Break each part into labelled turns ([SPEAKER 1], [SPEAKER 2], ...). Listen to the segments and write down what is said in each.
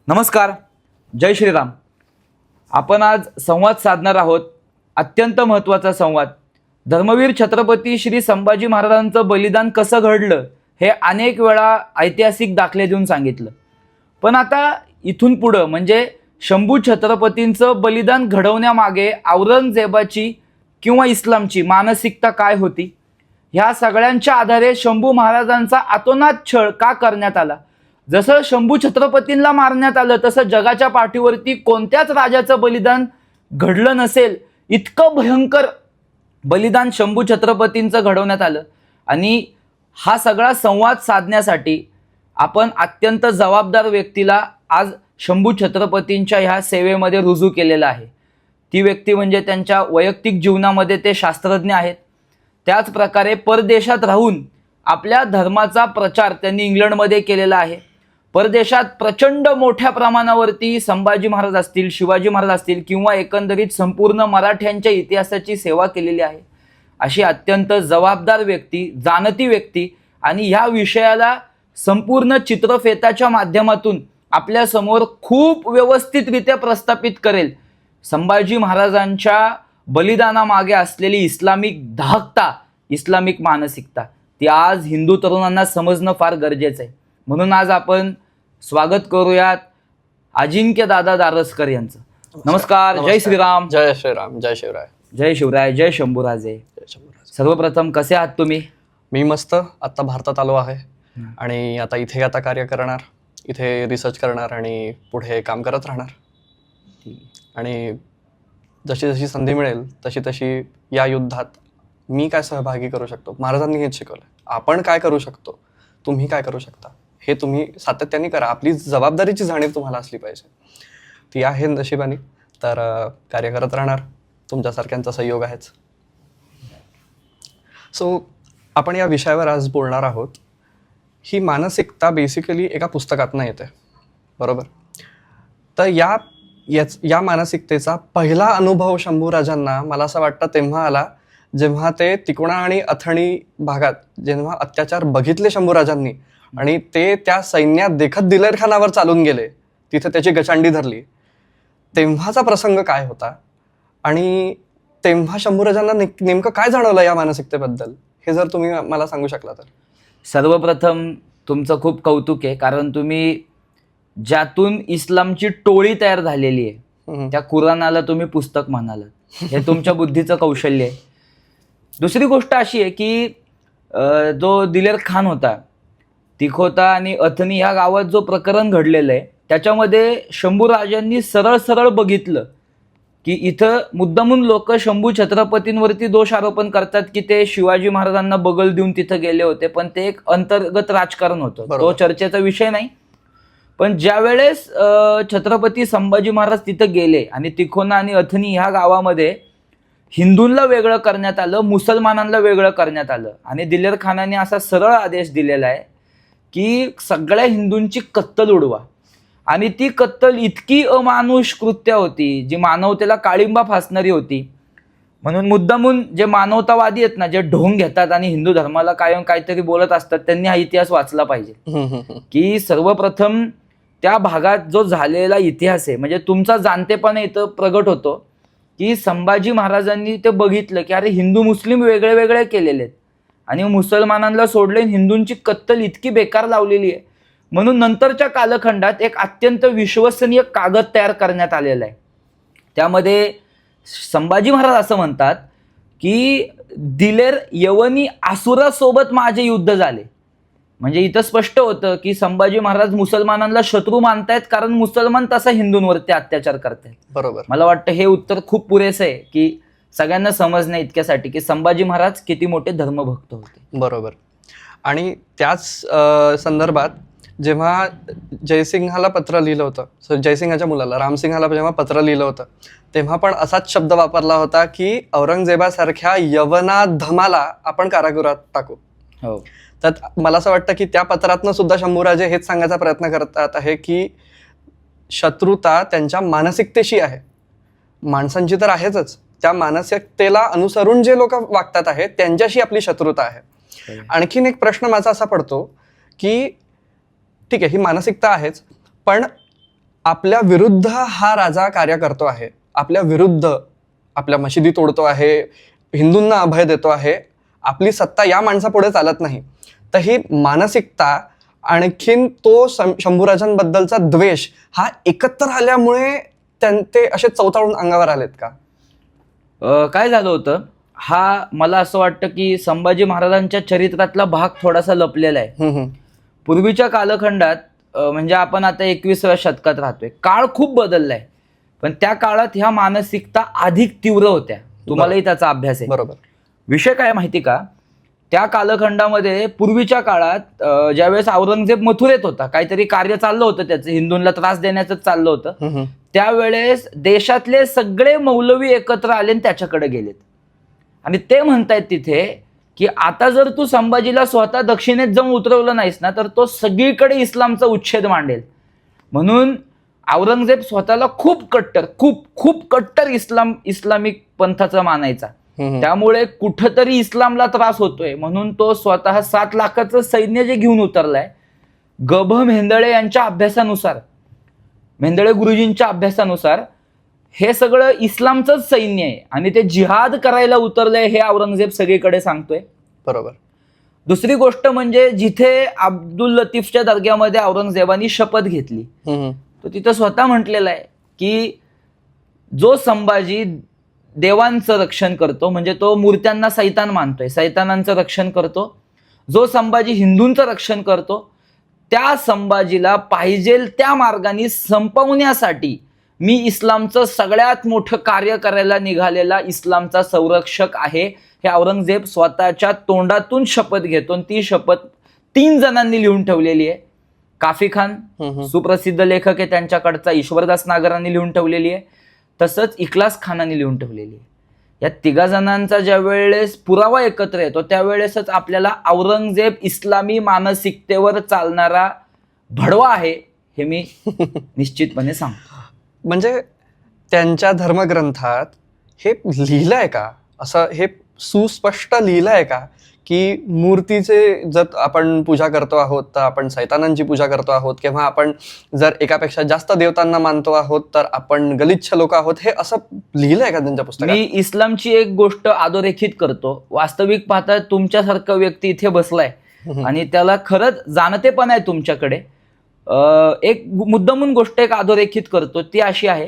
[SPEAKER 1] नमस्कार, जय श्रीराम. आपण आज संवाद साधणार आहोत. अत्यंत महत्त्वाचा संवाद. धर्मवीर छत्रपती श्री संभाजी महाराजांचं बलिदान कसं घडलं हे अनेक वेळा ऐतिहासिक दाखले देऊन सांगितलं. पण आता इथून पुढं म्हणजे शंभू छत्रपतींचं बलिदान घडवण्यामागे औरंगजेबाची किंवा इस्लामची मानसिकता काय होती, ह्या सगळ्यांच्या आधारे शंभू महाराजांचा अतोनात छळ का करण्यात आला. जसं शंभू छत्रपतींना मारण्यात आलं तसं जगाच्या पाठीवरती कोणत्याच राजाचं बलिदान घडलं नसेल इतकं भयंकर बलिदान शंभू छत्रपतींचं घडवण्यात आलं. आणि हा सगळा संवाद साधण्यासाठी आपण अत्यंत जबाबदार व्यक्तीला आज शंभू छत्रपतींच्या ह्या सेवेमध्ये रुजू केलेला आहे. ती व्यक्ती म्हणजे त्यांच्या वैयक्तिक जीवनामध्ये ते शास्त्रज्ञ आहेत. त्याच प्रकारे परदेशात राहून आपल्या धर्माचा प्रचार त्यांनी इंग्लंडमध्ये केलेला आहे. परदेशात प्रचंड मोठ्या प्रमाणावरती संभाजी महाराज असतील, शिवाजी महाराज असतील किंवा एकंदरीत संपूर्ण मराठ्यांच्या इतिहासाची सेवा केलेली आहे. अशी अत्यंत जबाबदार व्यक्ती, जाणती व्यक्ती आणि ह्या विषयाला संपूर्ण चित्रफेताच्या माध्यमातून आपल्यासमोर खूप व्यवस्थितरित्या प्रस्थापित करेल. संभाजी महाराजांच्या बलिदानामागे असलेली इस्लामिक दाहकता, इस्लामिक मानसिकता ती आज हिंदू तरुणांना समजणं फार गरजेचं आहे. म्हणून आज आपण स्वागत करूयात अजिंक्य दादा दारसकर यांचं. नमस्कार. जय श्रीराम.
[SPEAKER 2] जय श्रीराम. जय शिवराय.
[SPEAKER 1] जय शिवराय. जय शंभूराजे. सर्वप्रथम कसे आहात तुम्ही?
[SPEAKER 2] मी मस्त. आता भारतात आलो आहे आणि आता कार्य करणार, इथे रिसर्च करणार आणि पुढे काम करत राहणार. आणि जशी जशी संधी मिळेल तशी तशी या युद्धात मी काय सहभागी करू शकतो, महाराजांनी हेच शिकवलं. आपण काय करू शकतो, तुम्ही काय करू शकता, हे तुम्ही सातत्याने करा. आपली जबाबदारीची जाणीव तुम्हाला असली पाहिजे. ती आहे नशिबाने. तर कार्य करत राहणार. तुमच्यासारख्यांचा सहयोग आहेच. सो आपण या विषयावर आज बोलणार आहोत. ही मानसिकता बेसिकली एका पुस्तकातनं येते, बरोबर? तर या मानसिकतेचा पहिला अनुभव शंभूराजांना मला असं वाटतं तेव्हा आला जेव्हा ते तिकोणा आणि अथणी भागात जेव्हा अत्याचार बघितले शंभूराजांनी आणि ते त्या सैन्यात देखत दिलेर खानावर चालून गेले, तिथे त्याची गचांडी धरली. तेव्हाचा प्रसंग काय होता आणि तेव्हा शंभूराजांना नेमकं काय जाणवलं या मानसिकतेबद्दल, हे जर तुम्ही मला सांगू शकला तर.
[SPEAKER 1] सर्वप्रथम तुमचं खूप कौतुक आहे, कारण तुम्ही ज्यातून इस्लामची टोळी तयार झालेली आहे त्या कुराणाला तुम्ही पुस्तक म्हणाल, हे तुमच्या बुद्धीचं कौशल्य आहे. दुसरी गोष्ट अशी आहे की जो दिलेर खान होता, तिखोता आणि अथनी ह्या गावात जो प्रकरण घडलेलं आहे त्याच्यामध्ये शंभूराजांनी सरळ सरळ बघितलं की इथं मुद्दामून लोक शंभू छत्रपतींवरती दोष आरोपण करतात की ते शिवाजी महाराजांना बगल देऊन तिथं गेले होते, पण ते एक अंतर्गत राजकारण होतं, तो चर्चेचा विषय नाही. पण ज्यावेळेस छत्रपती संभाजी महाराज तिथं गेले आणि तिखोना आणि अथनी ह्या गावामध्ये हिंदूंना वेगळं करण्यात आलं, मुसलमानांना वेगळं करण्यात आलं आणि दिलेर खानाने असा सरळ आदेश दिलेला आहे की सगळ्या हिंदूंची कत्तल उडवा. आणि ती कत्तल इतकी अमानुष कृत्य होती, जी मानवतेला काळिंबा फासणारी होती. म्हणून मुद्दामून जे मानवतावादी आहेत ना, जे ढोंग घेतात आणि हिंदू धर्माला कायम काहीतरी बोलत असतात, त्यांनी हा इतिहास वाचला पाहिजे की सर्वप्रथम त्या भागात जो झालेला इतिहास आहे, म्हणजे तुमचा जाणतेपणा इथं प्रगट होतो की संभाजी महाराजांनी ते बघितलं की अरे हिंदू मुस्लिम वेगळे वेगळे केलेले आहेत आणि मुसलमानांना सोडले, हिंदूंची कत्तल इतकी बेकार लावलेली आहे. म्हणून नंतरच्या कालखंडात एक अत्यंत विश्वसनीय कागद तयार करण्यात आलेला आहे. त्यामध्ये संभाजी महाराज असं म्हणतात की दिलेर यवनी आसुरासोबत माझे युद्ध झाले. म्हणजे इथं स्पष्ट होतं की संभाजी महाराज मुसलमानांना शत्रू मानतायत कारण मुसलमान तसा हिंदूंवरती अत्याचार करतायत.
[SPEAKER 2] बरोबर.
[SPEAKER 1] मला वाटतं हे उत्तर खूप पुरेसं आहे की सगळ्यांना समजण्या इतक्यासाठी की संभाजी महाराज किती मोठे धर्मभक्त होते.
[SPEAKER 2] बरोबर. आणि त्याच संदर्भात जेव्हा जयसिंहाला पत्र लिहिलं होतं, जयसिंहाच्या मुलाला रामसिंहाला जेव्हा पत्र लिहिलं होतं, तेव्हा पण असाच शब्द वापरला होता की औरंगजेबासारख्या यवनाधमाला आपण कारागृहात टाकू.
[SPEAKER 1] हो.
[SPEAKER 2] तर मला असं वाटतं की त्या पत्रातनं सुद्धा शंभूराजे हेच सांगायचा प्रयत्न करतात आहे की शत्रुता त्यांच्या मानसिकतेशी आहे. माणसांची तर आहेच, त्या मानसिकतेला अनुसरून जे लोक वागतात आहेत त्यांच्याशी आपली शत्रुता आहे. आणखीन एक प्रश्न माझा असा पडतो की ठीक आहे, ही मानसिकता आहेच, पण आपल्या विरुद्ध हा राजा कार्य करतो आहे, आपल्या विरुद्ध आपल्या मशिदी तोडतो आहे, हिंदूंना अभय देतो आहे, आपली सत्ता या माणसापुढे चालत नाही. तर ही मानसिकता आणखीन तो शंभूराजांबद्दलचा द्वेष हा एकत्र आल्यामुळे ते असे चवताळून अंगावर आलेत का?
[SPEAKER 1] काय झालं होतं, हा मला असं वाटतं की संभाजी महाराजांच्या चरित्रातला भाग थोडासा लपलेला आहे. पूर्वीच्या कालखंडात म्हणजे आपण आता 21व्या शतकात राहतोय, काळ खूप बदललाय, पण त्या काळात ह्या मानसिकता अधिक तीव्र होत्या. तुम्हालाही त्याचा अभ्यास आहे.
[SPEAKER 2] बरोबर.
[SPEAKER 1] विषय काय माहिती का, त्या कालखंडामध्ये पूर्वीच्या काळात ज्यावेळेस औरंगजेब मथुरेत होता, काहीतरी कार्य चाललं होतं त्याचं, हिंदूंना त्रास देण्याचं चाललं होतं, त्यावेळेस देशातले सगळे मौलवी एकत्र आले आणि त्याच्याकडे गेलेत आणि ते म्हणतायत तिथे की आता जर तू संभाजीला स्वतः दक्षिणेत जाऊन उतरवलं नाहीस ना, तर तो सगळीकडे इस्लामचा उच्छेद मांडेल. म्हणून औरंगजेब स्वतःला खूप कट्टर इस्लामिक पंथाचा मानायचा. त्यामुळे कुठंतरी इस्लामला त्रास होतोय म्हणून तो स्वतः 7 लाखाचं सैन्य जे घेऊन उतरलाय, ग.भ. मेहेंदळे यांच्या अभ्यासानुसार, मेहेंदळे गुरुजींच्या अभ्यासानुसार हे सगळं इस्लामचंच सैन्य आहे आणि ते जिहाद करायला उतरलंय हे औरंगजेब सगळीकडे सांगतोय.
[SPEAKER 2] बरोबर.
[SPEAKER 1] दुसरी गोष्ट म्हणजे जिथे अब्दुल लतीफच्या दर्ग्यामध्ये औरंगजेबानी शपथ घेतली, तो तिथं स्वतः म्हटलेलं आहे की जो संभाजी देवांचं रक्षण करतो, म्हणजे तो मूर्त्यांना सैतान मानतोय, सैतानांचं रक्षण करतो, जो संभाजी हिंदूंचं रक्षण करतो, त्या संभाजीला पाहिजेल त्या मार्गाने संपवण्यासाठी मी इस्लामचं सगळ्यात मोठं कार्य करायला निघालेला इस्लामचा संरक्षक आहे, हे औरंगजेब स्वतःच्या तोंडातून शपथ घेतो. आणि ती शपथ 3 जणांनी लिहून ठेवलेली आहे. काफी खान सुप्रसिद्ध लेखक आहे, त्यांच्याकडचा ईश्वरदास नागरांनी लिहून ठेवलेली आहे, तसंच इखलास खानाने लिहून ठेवलेली आहे. या 3 जणांचा ज्या वेळेस पुरावा एकत्र येतो त्यावेळेसच आपल्याला औरंगजेब इस्लामी मानसिकतेवर चालणारा भडवा आहे हे मी निश्चितपणे सांगतो.
[SPEAKER 2] म्हणजे त्यांच्या धर्मग्रंथात हे लिहिलंय का, असं हे सुस्पष्ट लिहिलंय का की मूर्तीचे जर आपण पूजा करतो आहोत तर आपण सैतानांची पूजा करतो आहोत, किंवा आपण जर एकापेक्षा जास्त देवतांना मानतो आहोत तर आपण गलिच्छ लोक आहोत, हे असं लिहिलंय का त्यांच्या पुस्तकात?
[SPEAKER 1] मी इस्लामची एक गोष्ट अधोरेखित करतो. वास्तविक पाहता तुमच्यासारखा व्यक्ती इथे बसलाय आणि त्याला खरंच जाणतेपण आहे तुमच्याकडे. एक मुद्दामून गोष्ट एक अधोरेखित करतो, ती अशी आहे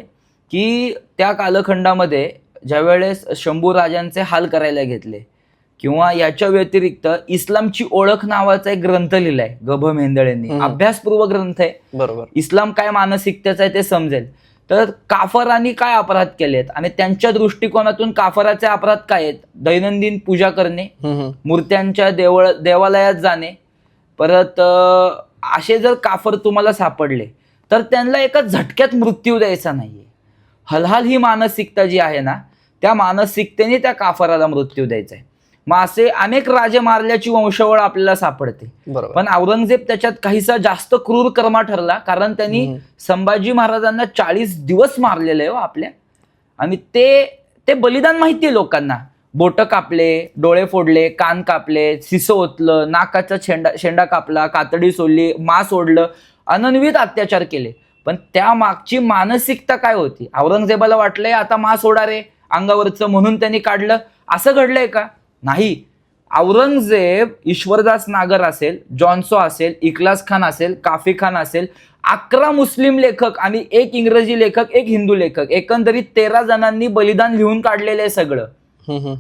[SPEAKER 1] की त्या कालखंडामध्ये ज्यावेळेस शंभू राजांचे हाल करायला घेतले, किंवा याच्या व्यतिरिक्त इस्लामची ओळख नावाचा एक ग्रंथ लिहिलाय ग.भ. मेहेंदळेंनी, अभ्यासपूर्व ग्रंथ आहे.
[SPEAKER 2] बरोबर.
[SPEAKER 1] इस्लाम काय मानसिकतेचं आहे ते समजेल. तर काफरांनी काय अपराध केलेत आणि त्यांच्या दृष्टिकोनातून काफराचे अपराध काय आहेत, दैनंदिन पूजा करणे, मूर्त्यांच्या देवालयात जाणे, परत असे जर काफर तुम्हाला सापडले तर त्यांना एका झटक्यात मृत्यू द्यायचा नाहीये. हलहाल ही मानसिकता जी आहे ना, त्या मानसिकतेने त्या काफराला मृत्यू द्यायचा आहे. मग असे अनेक राजे मारल्याची वंशावळ आपल्याला सापडते. पण औरंगजेब त्याच्यात काहीसा जास्त क्रूर कर्मा ठरला, कारण त्यांनी संभाजी महाराजांना 40 दिवस मारलेले हो आपल्या, आणि ते बलिदान माहितीये लोकांना. बोट कापले, डोळे फोडले, कान कापले, सिस ओतलं, नाकाचा शेंडा कापला, कातडी सोडली, मांस ओढलं, अनन्वित अत्याचार केले. पण त्या मागची मानसिकता काय होती? औरंगजेबाला वाटलंय आता मांस ओढा रे अंगावरचं म्हणून त्यांनी काढलं, असं घडलंय का? नाही. औरंगजेब ईश्वरदास नागर असेल, जॉन्सो असेल, इखलास खान असेल, काफी खान असेल, 11 मुस्लिम लेखक आणि 1 इंग्रजी लेखक, 1 हिंदू लेखक, एकंदरीत 13 जणांनी बलिदान लिहून काढलेलं आहे सगळं.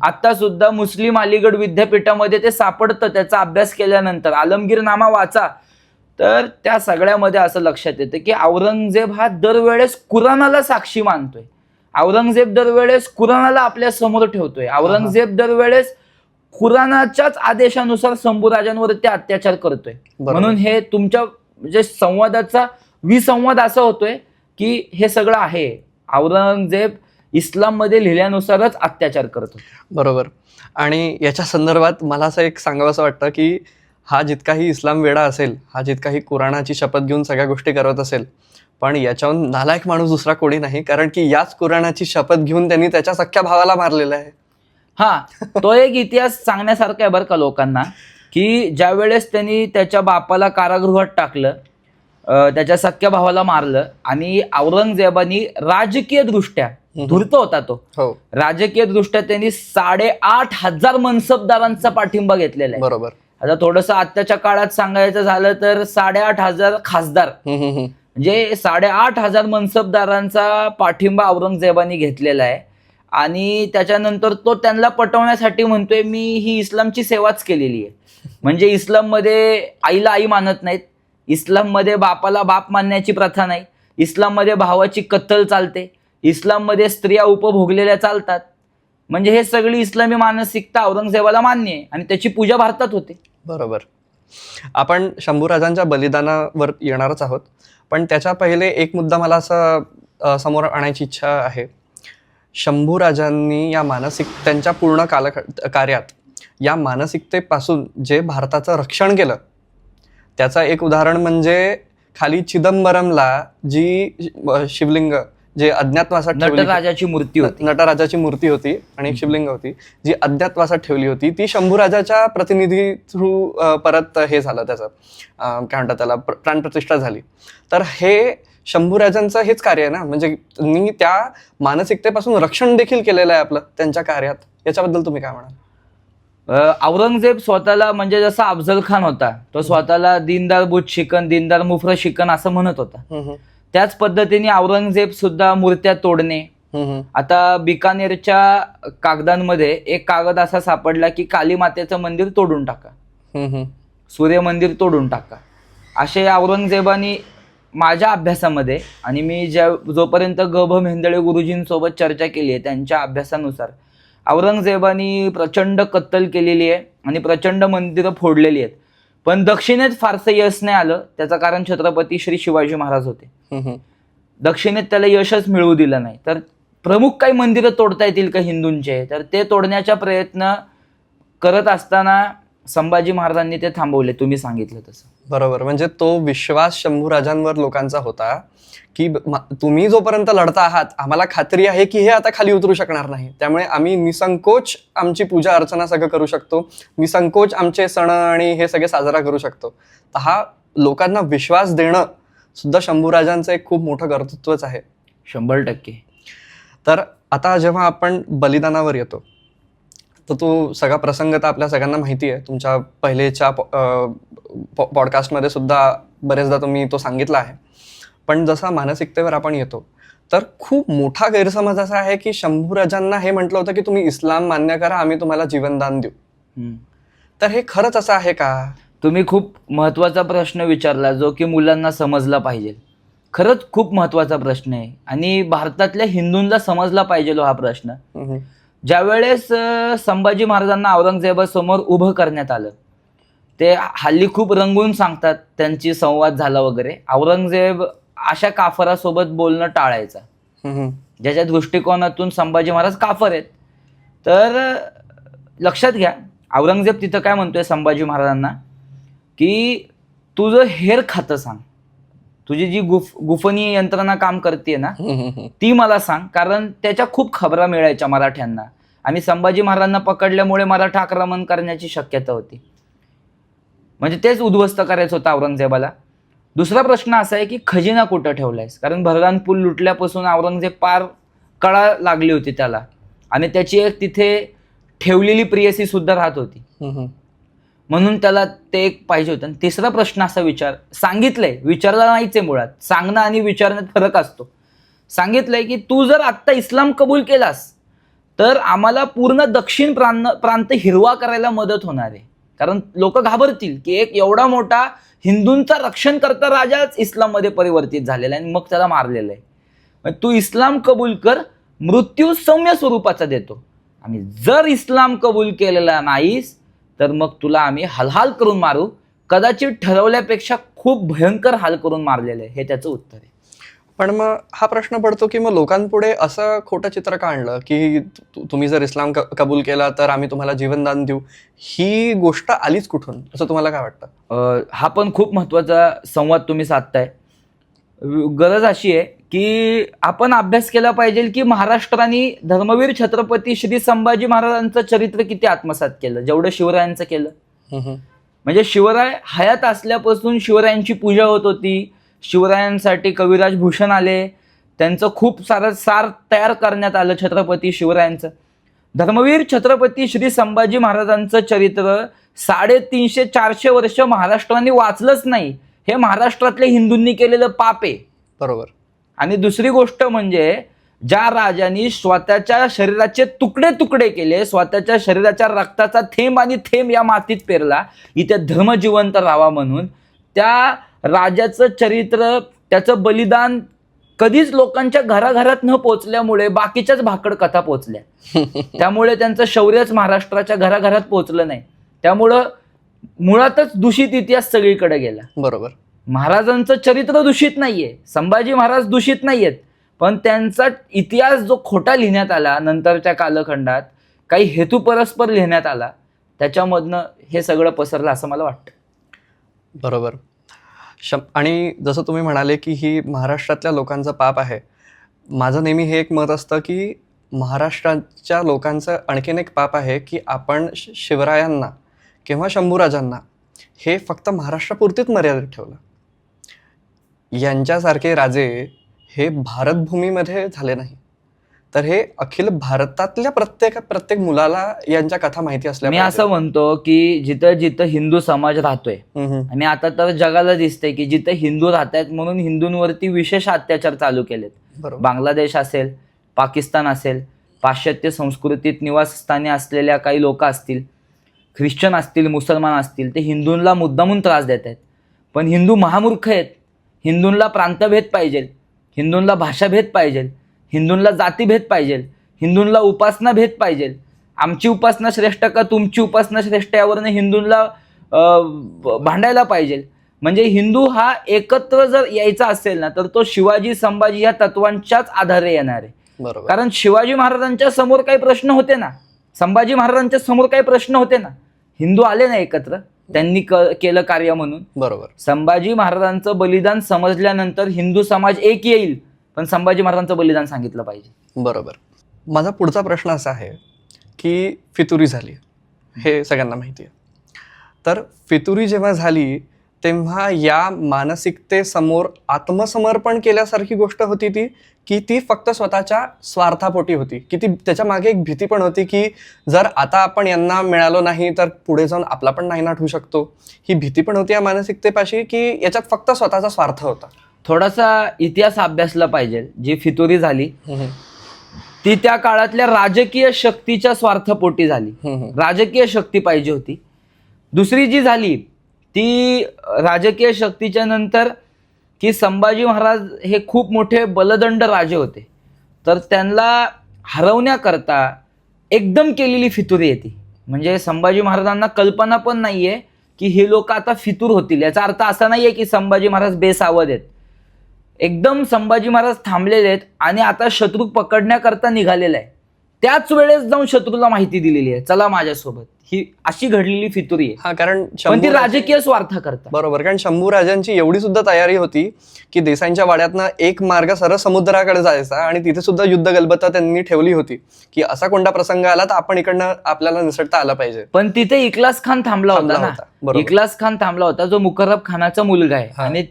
[SPEAKER 1] आता सुद्धा मुस्लिम अलीगड विद्यापीठामध्ये ते सापडतं. त्याचा अभ्यास केल्यानंतर आलमगीर नामा वाचा, तर त्या सगळ्यामध्ये असं लक्षात येतं की औरंगजेब हा दरवेळेस कुराणाला साक्षी मानतोय, औरंगजेब दरवेळेस कुराणाला आपल्या समोर ठेवतोय, औरंगजेब दरवेळेस कुराणाच्याच आदेशानुसार शंभूराजांवरती अत्याचार करतोय. म्हणून हे तुमच्या म्हणजे संवादाचा विसंवाद असा होतोय की हे सगळं आहे, औरंगजेब इस्लाम मध्ये लिहिल्यानुसारच अत्याचार करतो.
[SPEAKER 2] बरोबर. आणि याच्या संदर्भात मला असं एक सांगावंसं वाटतं की हा जितकाही इस्लाम वेडा असेल, हा जितकाही कुराणाची शपथ घेऊन सगळ्या गोष्टी करत असेल, पण याच्याहून नालायक माणूस दुसरा कोणी नाही, कारण की याच कुराणाची शपथ घेऊन त्यांनी त्याच्या सख्ख्या भावाला मारलेला आहे.
[SPEAKER 1] हा, तो एक इतिहास सांगण्यासारखा आहे बरं का लोकांना, की ज्या वेळेस त्यांनी त्याच्या बापाला कारागृहात टाकलं त्याच्या सख्या भावाला मारलं आणि औरंगजेबानी राजकीय दृष्ट्या धूर्त होता तो,
[SPEAKER 2] हो
[SPEAKER 1] राजकीय दृष्ट्या त्यांनी 8,500 मनसबदारांचा पाठिंबा घेतलेला आहे.
[SPEAKER 2] बरोबर.
[SPEAKER 1] आता थोडस आत्ताच्या काळात सांगायचं झालं तर 8,500 खासदार, म्हणजे 8,500 मनसबदारांचा पाठिंबा औरंगजेबानी घेतलेला आहे. आणि त्याच्यानंतर तो त्यांना पटवण्यासाठी म्हणतोय मी ही इस्लामची सेवाच केलेली आहे. म्हणजे इस्लाममध्ये आईला आई मानत नाहीत, इस्लाममध्ये बापाला बाप मानण्याची प्रथा नाही, इस्लाममध्ये भावाची कत्तल चालते, इस्लाममध्ये स्त्रिया उपभोगलेल्या चालतात. म्हणजे हे सगळी इस्लामी मानसिकता औरंगजेबाला मान्य आहे आणि त्याची पूजा भारतात होते.
[SPEAKER 2] बरोबर. आपण शंभूराजांच्या बलिदानावर येणारच आहोत, पण त्याच्या पहिले एक मुद्दा मला असं समोर आणायची इच्छा आहे. शंभूराजांनी या त्यांच्या पूर्ण कार्यात या मानसिकतेपासून जे भारताचं रक्षण केलं त्याचं एक उदाहरण म्हणजे खाली चिदंबरमला जी शिवलिंग जे अज्ञातवासात
[SPEAKER 1] नटराजाची मूर्ती होती,
[SPEAKER 2] नटराजाची मूर्ती होती आणि एक शिवलिंग होती जी अज्ञातवासात ठेवली होती, ती शंभूराजाच्या प्रतिनिधी थ्रू परत हे झालं, त्याचं काय म्हणतात त्याला प्राणप्रतिष्ठा झाली. तर हे शंभूराजांचं हेच कार्य आहे ना, म्हणजे त्यांनी त्या मानसिकतेपासून रक्षण देखील केलेलं आहे आपलं त्यांच्या कार्यात. याच्याबद्दल तुम्ही काय म्हणाल?
[SPEAKER 1] औरंगजेब स्वतःला म्हणजे जसा अफजल खान होता तो स्वतःला दीनदार बुत शिकन, दीनदार मुफर शिकन असं म्हणत होता, त्याच पद्धतीने औरंगजेब सुद्धा मूर्त्या तोडणे. आता बिकानेरच्या कागदांमध्ये एक कागद असा सापडला की काली मातेचं मंदिर तोडून टाका, सूर्य मंदिर तोडून टाका. असे औरंगजेबानी माझ्या अभ्यासामध्ये आणि मी जोपर्यंत ग.भ. मेहेंदळे गुरुजींसोबत चर्चा केली आहे त्यांच्या अभ्यासानुसार औरंगजेबानी प्रचंड कत्तल केलेली आहे आणि प्रचंड मंदिरं फोडलेली आहेत. पण दक्षिणेत फारसं यश नाही आलं. त्याचं कारण छत्रपती श्री शिवाजी महाराज होते. दक्षिणेत त्याला यशच मिळवू दिलं नाही. तर प्रमुख काही मंदिरं तोडता येतील का हिंदूंचे, तर ते तोडण्याचा प्रयत्न करत असताना संभाजी महाराजांनी ते थांबवले, तुम्ही सांगितलं तसं.
[SPEAKER 2] बरोबर. म्हणजे तो विश्वास शंभूराजांवर लोकांचा होता की तुम्ही जोपर्यंत लढता आहात आम्हाला खात्री आहे की हे आता खाली उतरू शकणार नाही, त्यामुळे आम्ही निसंकोच आमची पूजा अर्चना सगळं करू शकतो, निसंकोच आमचे सण आणि हे सगळे साजरा करू शकतो. तर हा लोकांना विश्वास देणं सुद्धा शंभूराजांचं एक खूप मोठं कर्तृत्वच आहे.
[SPEAKER 1] 100%.
[SPEAKER 2] तर आता जेव्हा आपण बलिदानावर येतो तर तो सगळा प्रसंग तर आपल्या सगळ्यांना माहिती आहे. तुमच्या पहिलेच्या पॉडकास्टमध्ये सुद्धा बरेचदा तुम्ही तो सांगितला आहे. पण जसा मानसिकतेवर आपण येतो तर खूप मोठा गैरसमज असा आहे की शंभूराजांना हे म्हटलं होतं की तुम्ही इस्लाम मान्य करा, आम्ही तुम्हाला जीवनदान देऊ. तर हे खरंच असं आहे का?
[SPEAKER 1] तुम्ही खूप महत्वाचा प्रश्न विचारला जो की मुलांना समजला पाहिजे. खरंच खूप महत्वाचा प्रश्न आहे आणि भारतातल्या हिंदूंना समजला पाहिजे हा प्रश्न. ज्यावेळेस संभाजी महाराजांना औरंगजेबासमोर उभं करण्यात आलं, ते हल्ली खूप रंगून सांगतात त्यांची संवाद झाला वगैरे. औरंगजेब अशा काफरासोबत बोलणं टाळायचा, ज्याच्या दृष्टिकोनातून संभाजी महाराज काफर आहेत. तर लक्षात घ्या, औरंगजेब तिथं काय म्हणतोय संभाजी महाराजांना की तुझं हेर खातं सांग, तुझी जी गुफनीय यंत्रणा काम करते ना ती मला सांग, कारण त्याच्या खूप खबरा मिळायच्या मराठ्यांना आणि संभाजी महाराजांना पकडल्यामुळे मराठा आक्रमण करण्याची शक्यता होती. म्हणजे तेच उद्ध्वस्त करायचं होतं औरंगजेबाला. दुसरा प्रश्न असा आहे की खजिना कुठं ठेवलायस, कारण भरदान पूल लुटल्यापासून औरंगजेब पार कळा लागली होती त्याला आणि त्याची एक तिथे ठेवलेली प्रियसी सुद्धा राहत होती, म्हणून त्याला ते एक पाहिजे होतं. आणि तिसरा प्रश्न असा सांगितलंय, विचारला नाहीच आहे मुळात, सांगणं आणि विचारण्यात फरक असतो. सांगितलंय की तू जर आत्ता इस्लाम कबूल केलास तर आम्हाला पूर्ण दक्षिण प्रांत हिरवा करायला मदत होणार आहे, कारण लोक घाबरतील की एक एवढा मोठा हिंदूंचा रक्षण करता राजाच इस्लाममध्ये परिवर्तित झालेला आहे आणि मग त्याला मारलेलं आहे. तू इस्लाम कबूल कर, मृत्यू सौम्य स्वरूपाचा देतो, आणि जर इस्लाम कबूल केलेला नाहीस तर मग तुला आम्ही हालहाल करून मारू, कदाचित ठरवल्यापेक्षा खूप भयंकर हाल करून मारलेले, हे त्याचं उत्तर आहे.
[SPEAKER 2] पण मग हा प्रश्न पडतो की मग लोकांपुढे असं खोटं चित्र का आणलं की तुम्ही जर इस्लाम कबूल केला तर आम्ही तुम्हाला जीवनदान देऊ, ही गोष्ट आलीच कुठून, असं तुम्हाला काय वाटतं?
[SPEAKER 1] हा पण खूप महत्वाचा संवाद तुम्ही साधताय. गरज अशी आहे की आपण अभ्यास केला पाहिजे की महाराष्ट्राने धर्मवीर छत्रपती श्री संभाजी महाराजांचं चरित्र किती आत्मसात केलं, जेवढं शिवरायांचं केलं. म्हणजे शिवराय हयात असल्यापासून शिवरायांची पूजा होत होती, शिवरायांसाठी कविराज भूषण आले, त्यांचं खूप सारं सार तयार करण्यात आलं छत्रपती शिवरायांचं. धर्मवीर छत्रपती श्री संभाजी महाराजांचं चरित्र 350-400 वर्ष महाराष्ट्राने वाचलंच नाही. हे महाराष्ट्रातल्या हिंदूंनी केलेलं पाप आहे.
[SPEAKER 2] बरोबर.
[SPEAKER 1] आणि दुसरी गोष्ट म्हणजे ज्या राजांनी स्वतःच्या शरीराचे तुकडे तुकडे केले, स्वतःच्या शरीराच्या रक्ताचा थेंब आणि थेंब या मातीत पेरला इथे धर्म जिवंत राहावा म्हणून, त्या राजाचं चरित्र, त्याचं बलिदान कधीच लोकांच्या घराघरात न पोचल्यामुळे बाकीच्याच भाकड कथा पोचल्या. त्यामुळे त्यांचं शौर्यच महाराष्ट्राच्या घराघरात पोचलं नाही. त्यामुळं मुळातच दूषित इतिहास सगळीकडे गेला.
[SPEAKER 2] बरोबर.
[SPEAKER 1] महाराजांचं चरित्र दूषित नाहीये, संभाजी महाराज दूषित नाहीयेत, पण त्यांचा इतिहास जो खोटा लिहिण्यात आला नंतरच्या कालखंडात, काही हेतू परस्पर लिहिण्यात आला, त्याच्यामधनं हे सगळं पसरलं असं मला वाटतं.
[SPEAKER 2] बरोबर. आणि जसं तुम्ही म्हणाले की ही महाराष्ट्रातल्या लोकांचं पाप आहे, माझं नेहमी हे एक मत असतं की महाराष्ट्राच्या लोकांचं आणखीन एक पाप आहे की आपण शिवरायांना किंवा शंभूराजांना हे फक्त महाराष्ट्रापुरतीच मर्यादित ठेवलं. यांच्यासारखे राजे हे भारतभूमीमध्ये झाले नाही, तर हे अखिल भारतातल्या प्रत्येक मुलाला यांच्या कथा माहिती असल्या.
[SPEAKER 1] मी असं म्हणतो की जिथं जिथं हिंदू समाज राहतोय, आणि आता तर जगाला दिसतंय की जिथं हिंदू राहत आहेत म्हणून हिंदूंवरती विशेष अत्याचार चालू केलेत. बांगलादेश असेल, पाकिस्तान असेल, पाश्चात्य संस्कृतीत निवासस्थानी असलेल्या काही लोक असतील, ख्रिश्चन असतील, मुसलमान असतील, ते हिंदूंना मुद्दामून त्रास देत आहेत. पण हिंदू महामूर्ख आहेत. हिंदूंना प्रांतभेद पाहिजे, हिंदूंना भाषाभेद पाहिजे, हिंदूंना जातीभेद पाहिजे, हिंदूंना उपासना भेद पाहिजे. आमची उपासना श्रेष्ठ का तुमची उपासना श्रेष्ठ यावरनं हिंदूंना भांडायला पाहिजे. म्हणजे हिंदू हा एकत्र जर यायचा असेल ना, तर तो शिवाजी संभाजी या तत्वांच्याच आधारे येणार आहे.
[SPEAKER 2] बरोबर.
[SPEAKER 1] कारण शिवाजी महाराजांच्या समोर काही प्रश्न होते ना, संभाजी महाराजांच्या समोर काही प्रश्न होते ना, हिंदू आले ना एकत्र, त्यांनी केलं कार्य म्हणून.
[SPEAKER 2] बरोबर.
[SPEAKER 1] संभाजी महाराजांचं बलिदान समजल्यानंतर हिंदू समाज एक येईल, पण संभाजी महाराजांचं बलिदान सांगितलं पाहिजे.
[SPEAKER 2] बरोबर. माझा पुढचा प्रश्न असा आहे की फितुरी झाली, हे सगळ्यांना माहिती आहे. तर फितुरी जेव्हा झाली तेव्हा या मानसिकतेसमोर आत्मसमर्पण केल्यासारखी गोष्ट होती ती, की ती फक्त स्वतःच्या स्वार्थापोटी होती, की ती त्याच्या मागे एक भीती पण होती की जर आता आपण यांना मिळालो नाही तर पुढे जाऊन आपला पण नायनाट होऊ शकतो. ही भीती पण होती या मानसिकतेपाशी, की याच्यात फक्त स्वतःचा स्वार्थ होता.
[SPEAKER 1] थोडासा इतिहास अभ्यासला पाहिजे. जी फितुरी झाली ती त्या काळातल्या राजकीय शक्तीच्या स्वार्थपोटी झाली. राजकीय शक्ती पाहिजे होती. दुसरी जी झाली ती राजकीय शक्तीच्या नंतर की संभाजी महाराज हे खूप मोठे बलदंड राजे होते, तर त्यांना हरवण्याकरता एकदम केलेली फितुरी येते. म्हणजे संभाजी महाराजांना कल्पना पण नाहीये की हे लोक आता फितूर होतील. याचा अर्थ असा नाहीये की संभाजी महाराज बेसावध आहेत. एकदम संभाजी महाराज थांबलेले आहेत आणि आता शत्रू पकडण्याकरता निघालेला आहे. त्याच वेळेस जाऊन शत्रूला माहिती दिलेली आहे, चला माझ्यासोबत. ही अशी घडलेली फितुरी आहे.
[SPEAKER 2] हा, कारण
[SPEAKER 1] पण ती राजकीय स्वार्थ करता.
[SPEAKER 2] बरोबर. कारण शंभूराजांची एवढी सुद्धा तयारी होती की देसाईंच्या वाड्यातनं एक मार्ग सरळ समुद्राकडे जायचा आणि तिथे सुद्धा युद्ध गलबता त्यांनी ठेवली होती की असा कोणता प्रसंग आला तर आपण इकडनं आपल्याला निसटता आला पाहिजे.
[SPEAKER 1] पण तिथे इखलास खान थांबला होता ना. इखलास खान थांबला होता, जो मुकर्रब खानाचा मुलगा आहे, आणि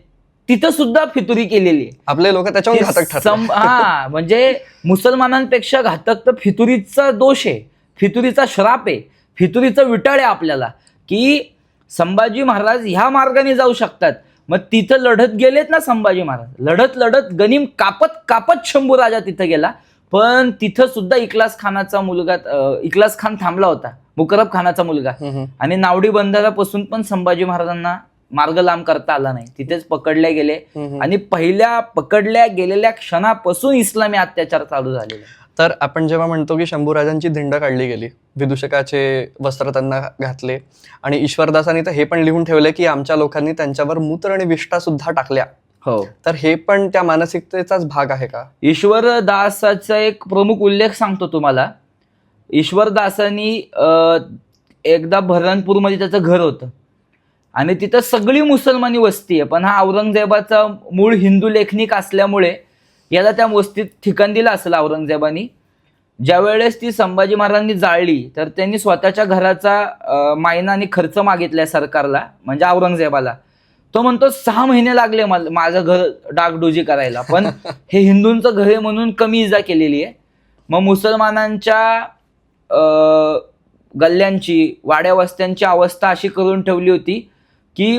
[SPEAKER 1] तिथं सुद्धा फितुरी केलेली आहे.
[SPEAKER 2] आपले लोक त्याच्यावर घातक ठरले.
[SPEAKER 1] हा, म्हणजे मुसलमानांपेक्षा घातक तर फितुरीचा दोष आहे, फितुरीचा श्राप आहे, फितुरीचं विटाळ आहे आपल्याला, की संभाजी महाराज ह्या मार्गाने जाऊ शकतात. मग तिथं लढत गेलेत ना संभाजी महाराज, लढत लढत गनिम कापत कापत शंभू राजा तिथं गेला. पण तिथं सुद्धा इखलास खानाचा मुलगा, इखलास खान थांबला होता, मुकर्रब खानाचा मुलगा. आणि नावडी बंदरापासून पण संभाजी महाराजांना मार्ग लांब करता आला नाही. तिथेच पकडले गेले आणि पहिल्या पकडल्या गेलेल्या क्षणापासून इस्लामी अत्याचार चालू झालेले.
[SPEAKER 2] तर आपण जेव्हा म्हणतो की शंभूराजांची धिंड काढली गेली, विदूषकाचे वस्त्र त्यांना घातले, आणि ईश्वरदासांनी तर हे पण लिहून ठेवले की आमच्या लोकांनी त्यांच्यावर मूत्र आणि विष्ठा सुद्धा टाकल्या.
[SPEAKER 1] हो, तर
[SPEAKER 2] हे पण त्या मानसिकतेचाच भाग आहे का?
[SPEAKER 1] ईश्वरदासाचा एक प्रमुख उल्लेख सांगतो तुम्हाला. ईश्वरदासांनी एकदा बऱ्हाणपूरमध्ये त्याचं घर होतं आणि तिथं सगळी मुसलमानी वस्ती आहे, पण हा औरंगजेबाचा मूळ हिंदू लेखनिक असल्यामुळे याला त्या वस्तीत ठिकाण दिलं असेल औरंगजेबानी. ज्या वेळेस ती संभाजी महाराजांनी जाळली तर त्यांनी स्वतःच्या घराचा मायना आणि खर्च मागितलाय सरकारला, म्हणजे औरंगजेबाला. तो म्हणतो 6 महिने लागले माझं घर डागडुजी करायला, पण हे हिंदूंचं घर आहे म्हणून कमी इजा केलेली आहे. मग मुसलमानांच्या गल्ल्यांची, वाड्या वस्त्यांची अवस्था अशी करून ठेवली होती की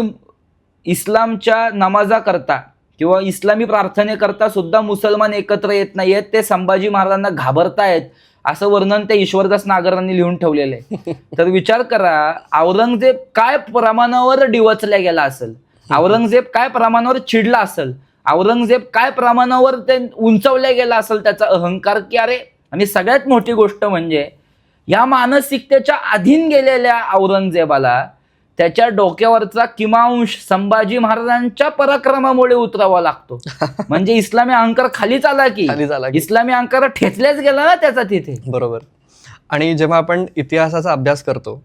[SPEAKER 1] इस्लामच्या नमाजा करता किंवा इस्लामी प्रार्थनेकरता सुद्धा मुसलमान एकत्र येत नाहीयेत, ते संभाजी महाराजांना घाबरतायत, असं वर्णन त्या ईश्वरदास नागरांनी लिहून ठेवलेलं आहे. तर विचार करा, औरंगजेब काय प्रमाणावर डिवचल्या गेला असेल, औरंगजेब काय प्रमाणावर चिडला असेल, औरंगजेब काय प्रमाणावर ते उंचवल्या गेला असेल त्याचा अहंकार, की अरे. आणि सगळ्यात मोठी गोष्ट म्हणजे या मानसिकतेच्या अधीन गेलेल्या औरंगजेबाला त्याच्या डोक्यावरचा किमांश संभाजी महाराजांच्या पराक्रमामुळे उतरावा लागतो. म्हणजे इस्लामी अहंकार खालीच आला की इस्लामी अहंकार ठेचल्याच गेला ना त्याचा तिथे.
[SPEAKER 2] बरोबर. आणि जेव्हा आपण इतिहासाचा अभ्यास करतो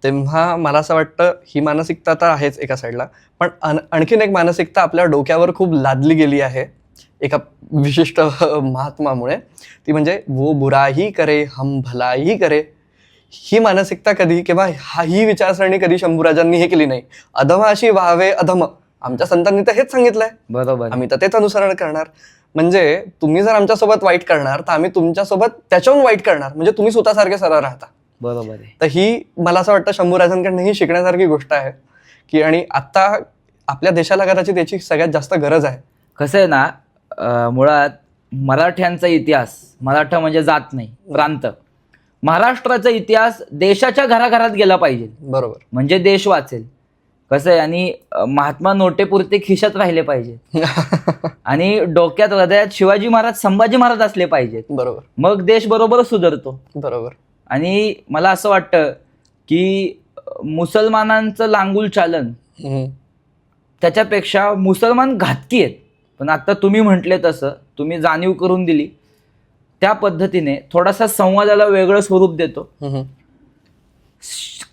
[SPEAKER 2] तेव्हा मला असं वाटतं ही मानसिकता तर आहेच एका साईडला, पण आणखीन एक मानसिकता आपल्या डोक्यावर खूप लादली गेली आहे एका विशिष्ट महात्मामुळे, ती म्हणजे वो बुराही करे हम भलाई करे. ही मानसिकता कधी किंवा ही विचारसरणी कधी शंभूराजांनी हे केली नाही. अधमाशी व्हावे अधम, आमच्या संतांनी तर हेच सांगितलंय,
[SPEAKER 1] बरोबर,
[SPEAKER 2] आम्ही तर तेच अनुसरण करणार. म्हणजे तुम्ही जर आमच्यासोबत वाईट करणार तर आम्ही तुमच्यासोबत त्याच्याहून वाईट करणार, म्हणजे तुम्ही स्वतःसारखे सरळ राहता.
[SPEAKER 1] बरोबर आहे.
[SPEAKER 2] तर ही मला असं वाटतं शंभूराजांकडनं ही शिकण्यासारखी गोष्ट आहे की, आणि आता आपल्या देशाला कदाचित याची सगळ्यात जास्त गरज आहे.
[SPEAKER 1] कसं आहे ना, मुळात मराठ्यांचा इतिहास, मराठा म्हणजे जात नाही प्रांत, महाराष्ट्राचा इतिहास देशाच्या घराघरात गेला पाहिजे.
[SPEAKER 2] बरोबर.
[SPEAKER 1] म्हणजे देश वाचेल. कसं आहे, आणि महात्मा नोटेपुरते खिशात राहिले पाहिजे आणि डोक्यात हृदयात शिवाजी महाराज, संभाजी महाराज असले पाहिजेत.
[SPEAKER 2] बरोबर.
[SPEAKER 1] मग देश बरोबर सुधारतो.
[SPEAKER 2] बरोबर.
[SPEAKER 1] आणि मला असं वाटतं की मुसलमानांचं लांगुल चालन त्याच्यापेक्षा मुसलमान घातकी आहेत. पण आता तुम्ही म्हटले तसं, तुम्ही जाणीव करून दिली त्या पद्धतीने थोडासा संवादाला वेगळं स्वरूप देतो.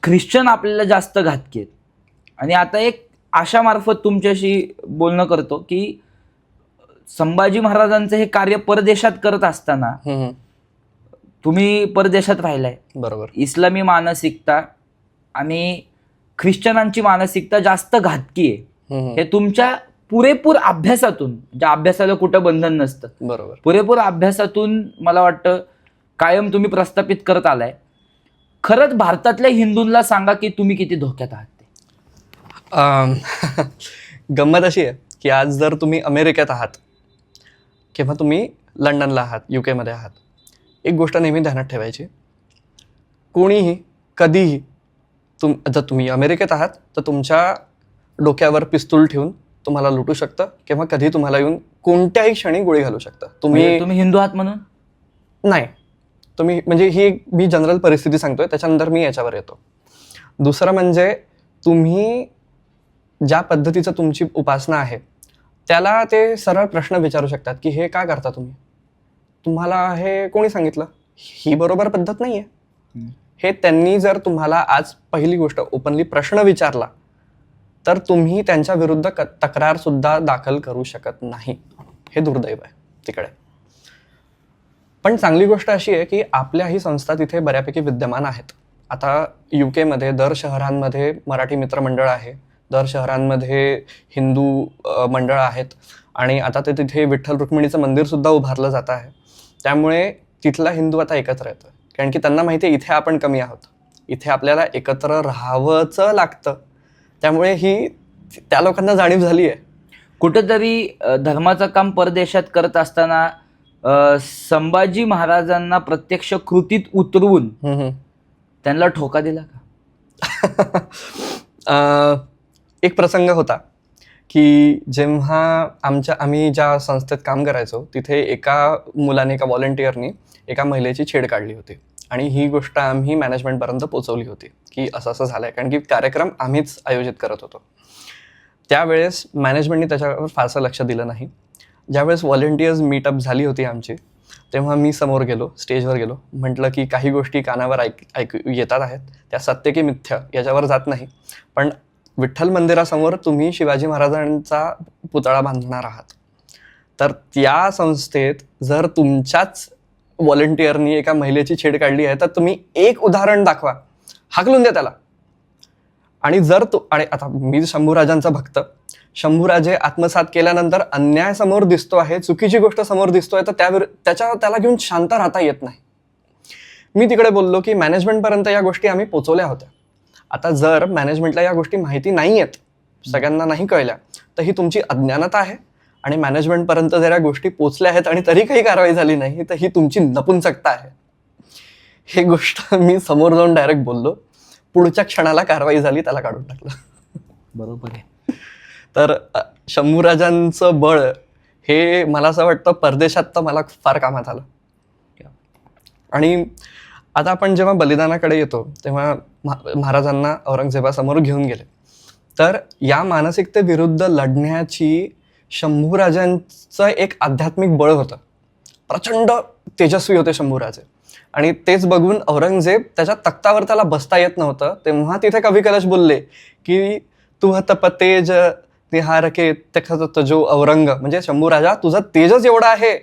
[SPEAKER 1] ख्रिश्चन आपल्याला जास्त घातकी आहेत. आणि आता एक आशामार्फत तुमच्याशी बोलणं करतो की संभाजी महाराजांचं हे कार्य परदेशात करत असताना तुम्ही परदेशात राहिलाय.
[SPEAKER 2] बरोबर.
[SPEAKER 1] इस्लामी मानसिकता आणि ख्रिश्चनांची मानसिकता जास्त घातकी आहे. हे तुमच्या पुरेपूर अभ्यासातून, ज्या अभ्यासाला कुठं बंधन नसतं,
[SPEAKER 2] बरोबर,
[SPEAKER 1] पुरेपूर अभ्यासातून मला वाटतं कायम तुम्ही प्रस्थापित करत आलाय. खरंच भारतातल्या हिंदूंना सांगा की तुम्ही किती धोक्यात आहात ते.
[SPEAKER 2] गंमत अशी आहे की आज जर तुम्ही अमेरिकेत आहात किंवा तुम्ही लंडनला आहात, UK मध्ये आहात, एक गोष्ट नेहमी ध्यानात ठेवायची, कोणीही कधीही जर तुम्ही अमेरिकेत आहात तर तुमच्या डोक्यावर पिस्तूल ठेवून तुम्हाला लुटू शकतं किंवा कधी तुम्हाला येऊन कोणत्याही क्षणी गोळी घालू शकतं.
[SPEAKER 1] तुम्ही हिंदू आहात म्हणून
[SPEAKER 2] नाही, तुम्ही म्हणजे ही मी जनरल परिस्थिती सांगतोय, त्याच्यानंतर मी याच्यावर येतो. दुसरं म्हणजे तुम्ही ज्या पद्धतीचं तुमची उपासना आहे त्याला ते सरळ प्रश्न विचारू शकतात की हे का करता तुम्ही, तुम्हाला हे कोणी सांगितलं, ही बरोबर पद्धत नाहीये. हे त्यांनी जर तुम्हाला आज पहिली गोष्ट ओपनली प्रश्न विचारला तर तुम्ही त्यांच्या विरुद्ध तक्रार सुद्धा दाखल करू शकत नाही. हे दुर्दैव आहे तिकडे. पण चांगली गोष्ट अशी आहे की आपल्या ही संस्था तिथे बऱ्यापैकी विद्यमान आहेत. आता UK मध्ये दर शहरांमध्ये मराठी मित्रमंडळ आहे, दर शहरांमध्ये हिंदू मंडळ आहेत, आणि आता ते तिथे विठ्ठल रुक्मिणीचं मंदिर सुद्धा उभारलं जात आहे. त्यामुळे तिथला हिंदू आता एकत्र येतोय, कारण की त्यांना माहिती आहे इथे आपण कमी आहोत, इथे आपल्याला एकत्र राहावंच लागतं. त्यामुळे ही त्या लोकांना जाणीव झाली आहे.
[SPEAKER 1] कुठेतरी धर्माचं काम परदेशात करत असताना संभाजी महाराजांना प्रत्यक्ष कृतीत उतरवून त्यांना ठोका दिला का?
[SPEAKER 2] एक प्रसंग होता की जेव्हा आम्ही ज्या संस्थेत काम करायचो तिथे एका मुलाने, एका व्हॉलंटिअरनी एका महिलेची छेड काढली होती, आणि ही गोष्ट आम्ही मॅनेजमेंटपर्यंत पोहोचवली होती की असं असं झालंय, कारण की कार्यक्रम आम्हीच आयोजित करत होतो. त्यावेळेस मॅनेजमेंटने त्याच्यावर फारसं लक्ष दिलं नाही. ज्यावेळेस व्हॉलंटियर्स मीटअप झाली होती आमची, तेव्हा मी समोर गेलो, स्टेजवर गेलो, म्हटलं की काही गोष्टी कानावर ऐकू येतात आहेत, त्या सत्य की मिथ्य याच्यावर जात नाही, पण विठ्ठल मंदिरासमोर तुम्ही शिवाजी महाराजांचा पुतळा बांधणार आहात, तर त्या संस्थेत जर तुमच्याच व्हॉलंटिअरनी एका महिलेची छेड काढली आहे तर तुम्ही एक उदाहरण दाखवा, हाकलून द्या त्याला. आणि जर तो, आणि आता मी शंभूराजांचा भक्त, शंभूराजे आत्मसात केल्यानंतर अन्याय समोर दिसतो आहे, चुकीची गोष्ट समोर दिसतोय, तर त्याला घेऊन शांत राहता येत नाही. मी तिकडे बोललो की मॅनेजमेंटपर्यंत या गोष्टी आम्ही पोचवल्या होत्या. आता जर मॅनेजमेंटला या गोष्टी माहिती नाही आहेत, सगळ्यांना नाही कळल्या, तर ही तुमची अज्ञानता आहे. आणि मॅनेजमेंटपर्यंत जर या गोष्टी पोचल्या आहेत आणि तरी काही कारवाई झाली नाही, तर ही तुमची नपुंसकता आहे. ही गोष्ट मी समोर जाऊन डायरेक्ट बोललो. पुढच्या क्षणाला कारवाई झाली, त्याला काढून टाकलं.
[SPEAKER 1] बरोबर आहे.
[SPEAKER 2] तर शंभूराजांचं बळ हे मला असं वाटतं परदेशात तर मला फार कामात आलं. आणि आता आपण जेव्हा बलिदानाकडे येतो तेव्हा महाराजांना औरंगजेबासमोर घेऊन गेले, तर या मानसिकतेविरुद्ध लढण्याची शंभूराजांचं एक आध्यात्मिक बळ होतं. प्रचंड तेजस्वी होते शंभूराजे. आणि तेच बघून औरंगजेब त्याच्या तख्तावर त्याला बसता येत नव्हतं. तेव्हा तिथे कवी कलश बोलले की तू तप तेज निहार के तखत जो औरंग, म्हणजे शंभूराजा तुझं तेजच एवढं आहे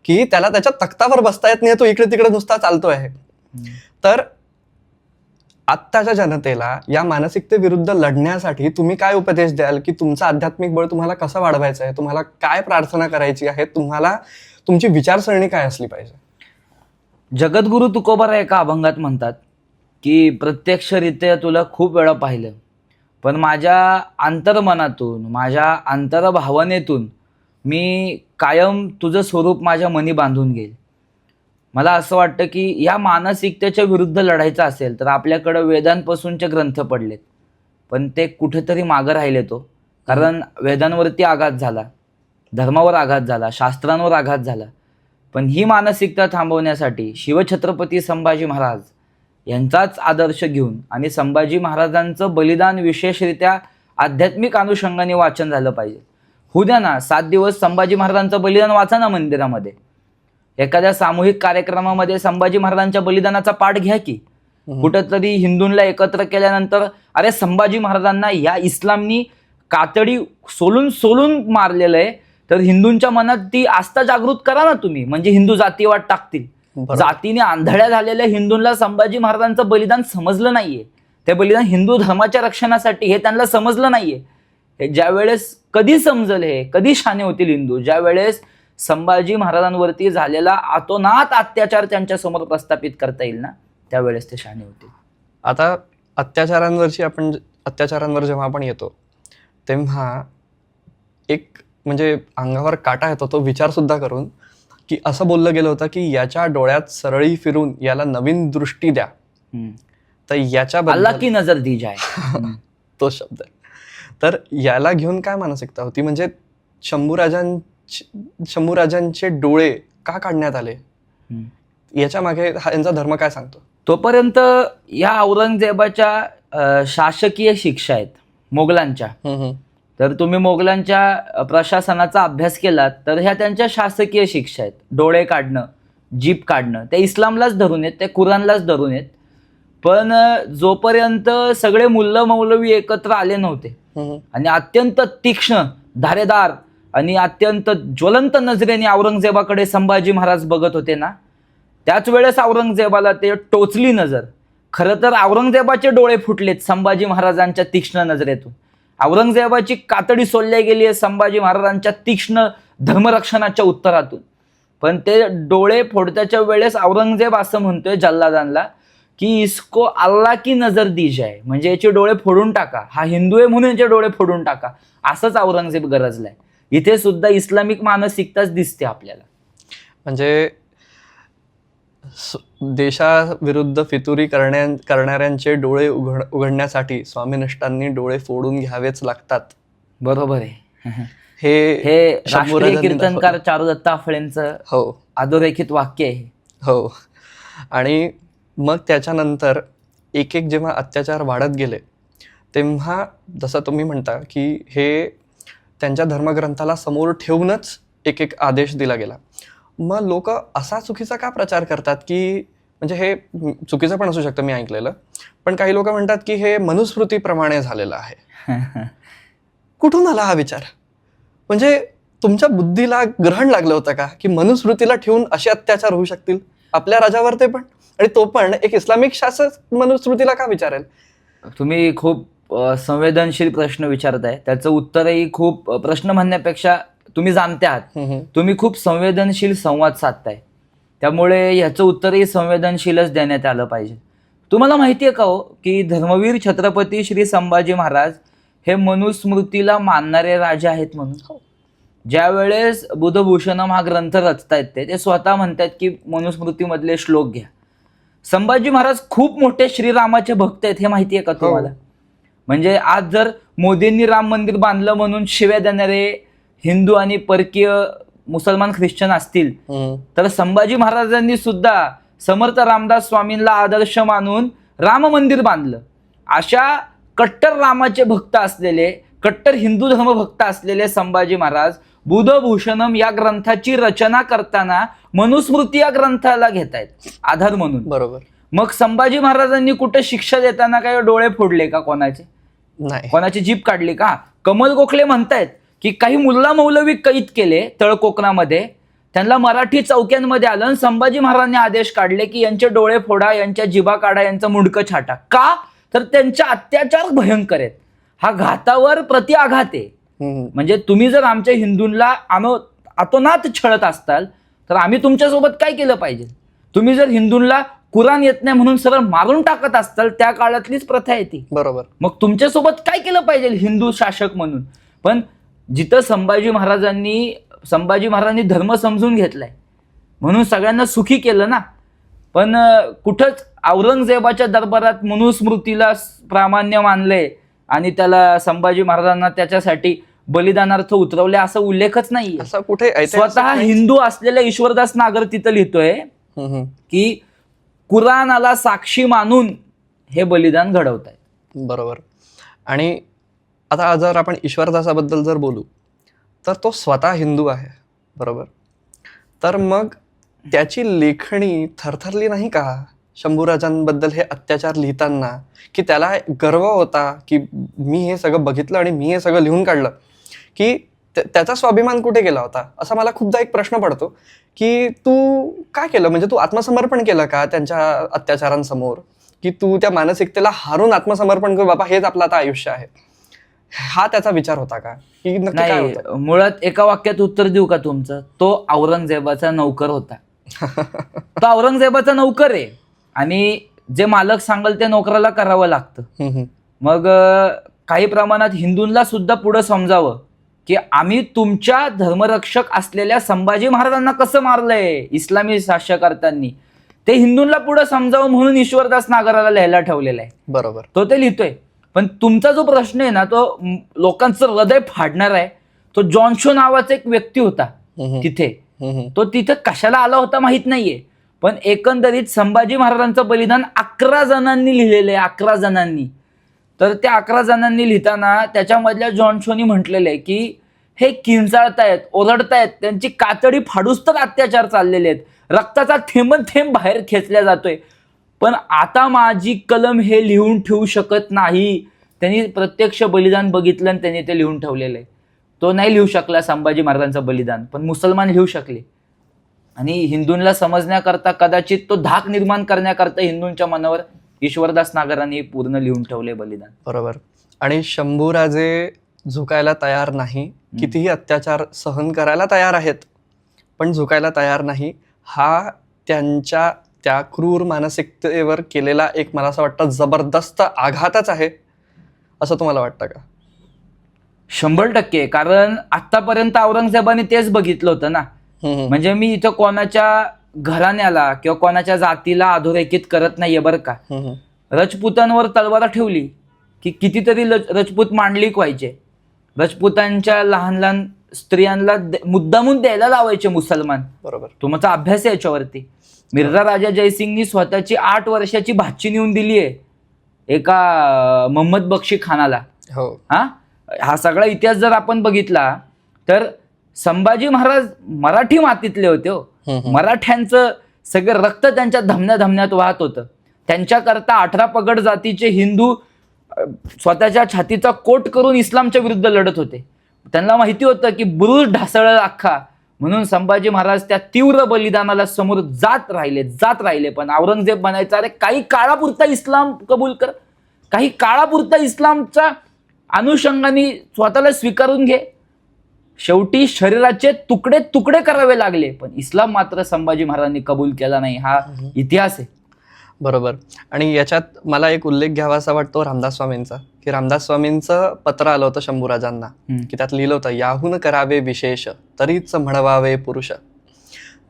[SPEAKER 2] की त्याला त्याच्या तख्तावर बसता येत नाही, तो इकडे तिकडे नुसता चालतो आहे. तर आत्ताच्या जनतेला या मानसिकतेविरुद्ध लढण्यासाठी तुम्ही काय उपदेश द्याल, की तुमचं आध्यात्मिक बळ तुम्हाला कसं वाढवायचं आहे, तुम्हाला काय प्रार्थना करायची आहे, तुम्हाला तुमची विचारसरणी काय असली पाहिजे?
[SPEAKER 1] जगद्गुरु तुकोबाराय एका अभंगात म्हणतात की प्रत्यक्षरित्या तुला खूप वेळा पाहिलं, पण माझ्या अंतर्मनातून, माझ्या अंतर्भावनेतून मी कायम तुझं स्वरूप माझ्या मनी बांधून घेईल. मला असं वाटतं की या मानसिकतेच्या विरुद्ध लढायचं असेल तर आपल्याकडं वेदांपासूनचे ग्रंथ पडलेत, पण ते कुठेतरी मागं राहिले तो. कारण वेदांवरती आघात झाला, धर्मावर आघात झाला, शास्त्रांवर आघात झाला. पण ही मानसिकता थांबवण्यासाठी शिवछत्रपती संभाजी महाराज यांचाच आदर्श घेऊन आणि संभाजी महाराजांचं बलिदान विशेषरित्या आध्यात्मिक अनुषंगाने वाचन झालं पाहिजे. होऊ द्या ना 7 दिवस संभाजी महाराजांचं बलिदान वाचा ना मंदिरामध्ये. एखाद्या सामूहिक कार्यक्रमामध्ये संभाजी महाराजांच्या बलिदानाचा पाठ घ्या की. कुठंतरी हिंदूंना एकत्र केल्यानंतर अरे संभाजी महाराजांना या इस्लामनी कातडी सोलून सोलून मारलेलं आहे, तर हिंदूंच्या मनात ती आस्था जागृत करा ना तुम्ही, म्हणजे हिंदू जातीवाद टाकतील. जातीने आंधळ्या झालेल्या हिंदूंना संभाजी महाराजांचं बलिदान समजलं नाहीये. ते बलिदान हिंदू धर्माच्या रक्षणासाठी हे त्यांना समजलं नाहीये. हे ज्यावेळेस कधी समजल, हे कधी शाने होतील हिंदू, ज्या वेळेस संभाजी महाराजांवरती झालेला अतोनात अत्याचार त्यांच्या समोर प्रस्थापित करता येईल ना, त्यावेळेस ते शाने होतील.
[SPEAKER 2] आता अत्याचारांवर जेव्हा आपण येतो तेव्हा एक म्हणजे अंगावर काटा येतो तो विचार सुद्धा करून, की असं बोललं गेलं होतं की याच्या डोळ्यात सरळी फिरून याला नवीन दृष्टी द्या. तर याच्याबद्दल
[SPEAKER 1] अल्लाह की नजर दी जाय
[SPEAKER 2] तो शब्द आहे. तर याला घेऊन काय मानसिकता होती, म्हणजे शंभूराजांचे डोळे का काढण्यात आले, याच्या मागे यांचा धर्म काय सांगतो?
[SPEAKER 1] तोपर्यंत या औरंगजेबाच्या शासकीय शिक्षा आहेत मोगलांच्या. तर तुम्ही मोगलांच्या प्रशासनाचा अभ्यास केलात तर ह्या त्यांच्या शासकीय शिक्षा आहेत. डोळे काढणं, जीभ काढणं, ते इस्लामलाच धरून आहेत, ते कुराणलाच धरून आहेत. पण जोपर्यंत सगळे मुल्ला मौलवी एकत्र आले नव्हते आणि अत्यंत तीक्ष्ण, धारेदार आणि अत्यंत ज्वलंत नजरेने औरंगजेबाकडे संभाजी महाराज बघत होते ना, त्याच वेळेस औरंगजेबाला ते टोचली नजर. खरं तर औरंगजेबाचे डोळे फुटलेत संभाजी महाराजांच्या तीक्ष्ण नजरेतून. औरंगजेबाची कातडी सोलल्या गेली आहे संभाजी महाराजांच्या तीक्ष्ण धर्मरक्षणाच्या उत्तरातून. पण ते डोळे फोडत्याच्या वेळेस औरंगजेब असं म्हणतोय जल्लादांना की इसको अल्लाह की नजर दी जाय, म्हणजे याचे डोळे फोडून टाका, हा हिंदू आहे म्हणून याचे डोळे फोडून टाका, असंच औरंगजेब गरजलाय. इथे सुद्धा इस्लामिक मानसिकताच दिसते आपल्याला.
[SPEAKER 2] म्हणजे देशाविरुद्ध फितुरी करणाऱ्यांचे डोळे उघडण्यासाठी स्वामीनिष्ठांनी डोळे फोडून घ्यावेच लागतात.
[SPEAKER 1] बरोबर आहे.
[SPEAKER 2] हे
[SPEAKER 1] राष्ट्रीय कीर्तनकार चारुदत्त आफळेंचं
[SPEAKER 2] हो
[SPEAKER 1] अधोरेखित वाक्य आहे.
[SPEAKER 2] हो. आणि मग त्याच्यानंतर एक एक जेव्हा अत्याचार वाढत गेले तेव्हा जसं तुम्ही म्हणता की हे त्यांच्या धर्मग्रंथाला समोर ठेवूनच एक एक आदेश दिला गेला. मग लोक असा चुकीचा का प्रचार करतात की, म्हणजे हे चुकीचं पण असू शकतं मी ऐकलेलं, पण काही लोक म्हणतात की हे मनुस्मृतीप्रमाणे झालेलं आहे. कुठून आला हा विचार? म्हणजे तुमच्या बुद्धीला ग्रहण लागलं होतं का की मनुस्मृतीला ठेवून असे अत्याचार होऊ शकतील आपल्या राजावर, ते पण आणि तो पण एक इस्लामिक शासक मनुस्मृतीला का विचारेल?
[SPEAKER 1] तुम्ही खूप संवेदनशील प्रश्न विचारताय. त्याचं उत्तरही खूप प्रश्न म्हणण्यापेक्षा तुम्ही जाणते आहात, तुम्ही खूप संवेदनशील संवाद साधताय, त्यामुळे याचं उत्तरही संवेदनशीलच देण्यात आलं पाहिजे. तुम्हाला माहिती आहे का हो की धर्मवीर छत्रपती श्री संभाजी महाराज हे मनुस्मृतीला मानणारे राजे आहेत म्हणून. ज्या वेळेस बुधभूषणम हा ग्रंथ रचतायत ते स्वतः म्हणतात की मनुस्मृतीमधले श्लोक घ्या. संभाजी महाराज खूप मोठे श्रीरामाचे भक्त आहेत, हे माहिती आहे का तुम्हाला? म्हणजे आज जर मोदींनी राम मंदिर बांधलं म्हणून शिव्या देणारे हिंदू आणि परकीय मुसलमान ख्रिश्चन असतील, तर संभाजी महाराजांनी सुद्धा समर्थ रामदास स्वामींना आदर्श मानून राम मंदिर बांधलं. अशा कट्टर रामाचे भक्त असलेले, कट्टर हिंदू धर्म भक्त असलेले संभाजी महाराज बुधभूषणम या ग्रंथाची रचना करताना मनुस्मृती या ग्रंथाला घेतायत आधार म्हणून.
[SPEAKER 2] बरोबर.
[SPEAKER 1] मग संभाजी महाराजांनी कुठे शिक्षा देताना काय डोळे फोडले का कोणाचे?
[SPEAKER 2] नाही.
[SPEAKER 1] कोणाची जीभ काढली का? कमल गोखले म्हणतायत की काही मुल्ला मौलवी कैद केले तळ कोकणामध्ये, त्यांना मराठी चौक्यांमध्ये आलं आणि संभाजी महाराजांनी आदेश काढले की यांचे डोळे फोडा, यांच्या जिभा काढा, यांचं मुंडकं छाटा. का? तर त्यांचे अत्याचार भयंकर आहेत. हा घातावर प्रतिआघात आहे. म्हणजे तुम्ही जर आमच्या हिंदूंना अतोनात छळत असताल तर आम्ही तुमच्यासोबत काय केलं पाहिजे? तुम्ही जर हिंदूंना कुराण येत नाही म्हणून सरळ मारून टाकत असताल, त्या काळातलीच प्रथा आहे ती.
[SPEAKER 2] बरोबर.
[SPEAKER 1] मग तुमच्यासोबत काय केलं पाहिजे हिंदू शासक म्हणून? पण जिथं संभाजी महाराजांनी धर्म समजून घेतलाय म्हणून सगळ्यांना सुखी केलं ना. पण कुठंच औरंगजेबाच्या दरबारात मनुस्मृतीला प्रामाण्य मानलंय आणि त्याला संभाजी महाराजांना त्याच्यासाठी बलिदानार्थ उतरवले असा उल्लेखच नाही.
[SPEAKER 2] असं कुठे
[SPEAKER 1] स्वतः हिंदू असलेल्या ईश्वरदास नागर तिथं लिहितोय की कुराणाला साक्षी मानून हे बलिदान घडवतायत.
[SPEAKER 2] बरोबर. आणि आता जर आपण ईश्वरदासाबद्दल जर बोलू तर तो स्वतः हिंदू आहे, बरोबर. तर मग त्याची लेखणी थरथरली नाही का शंभूराजांबद्दल हे अत्याचार लिहिताना, की त्याला गर्व होता की मी हे सगळं बघितलं आणि मी हे सगळं लिहून काढलं, की त्याचा स्वाभिमान कुठे गेला होता? असा मला खूपदा एक प्रश्न पडतो की तू काय केलं? म्हणजे तू आत्मसमर्पण केलं का त्यांच्या अत्याचारांसमोर, की तू त्या मानसिकतेला हारून आत्मसमर्पण कर, बाबा हेच आपलं आता आयुष्य आहे, हा त्याचा विचार होता का? की नक्की काय
[SPEAKER 1] नाही,
[SPEAKER 2] होतं?
[SPEAKER 1] मुळात एका वाक्यात उत्तर देऊ का तुमचं? तो औरंगजेबाचा नौकर होता. तो औरंगजेबाचा नौकर आहे आणि जे मालक सांगेल ते नोकराला करावं लागतं. मग काही प्रमाणात हिंदूंना सुद्धा पुढे समजावं की आम्ही तुमच्या धर्मरक्षक असलेल्या संभाजी महाराजांना कसं मारलंय इस्लामी शासकर्त्यांनी, ते हिंदूंना पुढे समजावं म्हणून ईश्वरदास नागराला लिहायला ठेवलेला आहे.
[SPEAKER 2] बरोबर.
[SPEAKER 1] तो ते लिहितोय. पण तुमचा जो प्रश्न आहे ना, तो लोकांचं हृदय फाडणार आहे. तो जॉनशो नावाचा एक व्यक्ती होता तिथे. तो तिथे कशाला आला होता माहित नाहीये, पण एकंदरीत संभाजी महाराजांचं बलिदान 11 जणांनी लिहिलेलं आहे. 11 जणांनी. तर त्या 11 जणांनी लिहिताना त्याच्यामधल्या जॉनशोनी म्हटलेलं आहे की हे किंचाळतायत, ओरडतायत, त्यांची कातडी फाडूस तर अत्याचार चाललेले आहेत, रक्ताचा थेंब थेंब बाहेर खेचला जातोय, पण आता माझी कलम हे लिहून ठेवू शकत नाही. त्यांनी प्रत्यक्ष बलिदान बघितलं आणि त्यांनी ते लिहून ठेवलेलं आहे. तो नाही लिहू शकला संभाजी महाराजांचं बलिदान, पण मुसलमान लिहू शकले. आणि हिंदूंना समजण्याकरता, कदाचित तो धाक निर्माण करण्याकरता हिंदूंच्या मनावर ईश्वरदास नागरांनी पूर्ण लिहून ठेवले बलिदान.
[SPEAKER 2] बरोबर. आणि शंभूराजे झुकायला तयार नाही, कितीही अत्याचार सहन करायला तयार आहेत, पण झुकायला तयार नाही. हा त्यांच्या त्या क्रूर मानसिकतेवर केलेला एक, मला असं वाटतं, जबरदस्त आघातच आहे, असं तुम्हाला वाटतं का?
[SPEAKER 1] 100%. कारण आतापर्यंत औरंगजेबाने तेच बघितलं होतं ना. म्हणजे मी इथं कोणाच्या घराण्याला किंवा कोणाच्या जातीला अधोरेखित करत नाहीये बरं का. रजपुतांवर तलवार ठेवली की कितीतरी रजपूत मांडलिक व्हायचे. रजपुतांच्या लहान लहान स्त्रियांना मुद्दामून द्यायला लावायचे मुसलमान.
[SPEAKER 2] बरोबर.
[SPEAKER 1] तुमचा अभ्यास आहे याच्यावरती. मिर्झा राजा जयसिंगनी स्वतःची 8 वर्षाची भाची नेऊन दिली आहे एका मोहम्मद बक्षी खानाला. हा सगळा इतिहास जर आपण बघितला तर संभाजी महाराज मराठी मातीतले होते हो. मराठ्यांचं सगळं रक्त त्यांच्या धमन्या धमन्यात वाहत होतं. त्यांच्याकरता 18 पगड जातीचे हिंदू स्वतःच्या छातीचा कोट करून इस्लामच्या विरुद्ध लढत होते. त्यांना माहिती होतं की बुरुज ढासळल अख्खा, म्हणून संभाजी महाराज त्या तीव्र बलिदानाला समोर जात राहिले. पण औरंगजेब म्हणायचा, अरे काही काळापुरता इस्लाम कबूल कर, काही काळापुरता इस्लामच्या अनुषंगाने स्वतःला स्वीकारून घे. शेवटी शरीराचे तुकडे तुकडे करावे लागले, पण इस्लाम मात्र संभाजी महाराजांनी कबूल केला नाही. हा इतिहास आहे.
[SPEAKER 2] बरोबर. आणि याच्यात मला एक उल्लेख घ्यावासा वाटतो रामदास स्वामींचा, की रामदास स्वामींचं पत्र आलं होतं शंभूराजांना, की त्यात लिहिलं होतं, याहून करावे विशेष तरीच म्हणवावे पुरुष.